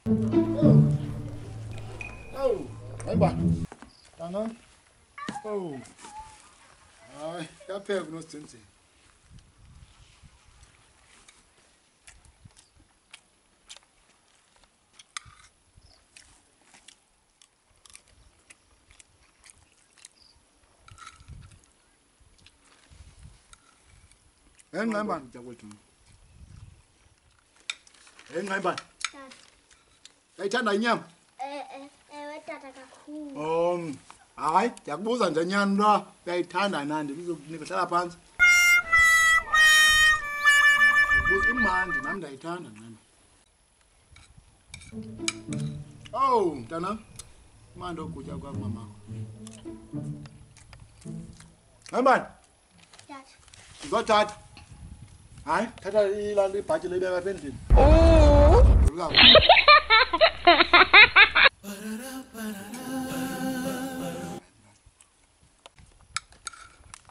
Oh, hayiba. Tana. Oh. Hayi, yapheka kunosidinzi. Ungqayimbana jakwethu. Ungqayimbana. Ayithanda inyama? Ewe tata kakhulu. Hayi, ndiyakubuza nje nyani lo, uyayithanda nandi ndizokunika hlala phantsi. Buza imandi nami ndiyayithanda nami. Oh, mntana. Imandi okutya kwakho mamakho. Ungqayimbana. Tata. Ngizothatha. Hayi, thatha ilanto ibhatyi lebeka apha endlini.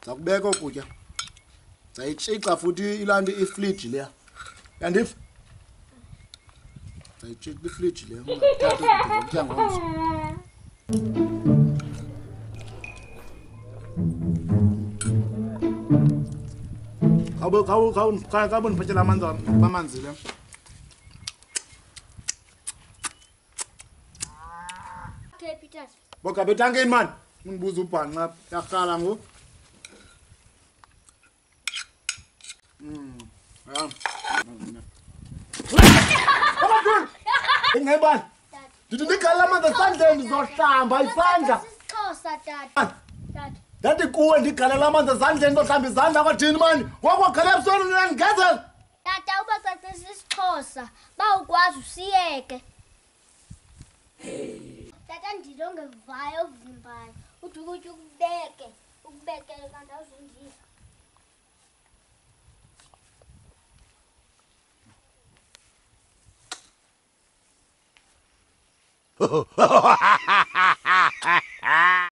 Zakubeka ukutya. Zayitshixa futhi ilanto ifridge leya. Yandiva? Zayitshixa ifridge leya. Ungathatha ukutya zokutya ngomso. Kabo niphathela amanzi le. Okay, Peter. Boka betankeni man. Ungibuza ubhanqa yarhala ngo. Ja. Ungqayimbana. Ndithi ndigalela amanzi esandleni ndizohlamba isandla. Sisixhosa tata. Tata. Ndathi kuwe ndigalela amanzi esandleni ndizohlamba izandla kwathini mani? Ngokwakhala ebusweni uyangigezela. Tata ubacacisa isixhosa. Bawukwazi usiyeke. Tata ndilongevayo ovimbayo. Uthi ukutya ukubekele kanti awuzundiva. Ha ha ha ha!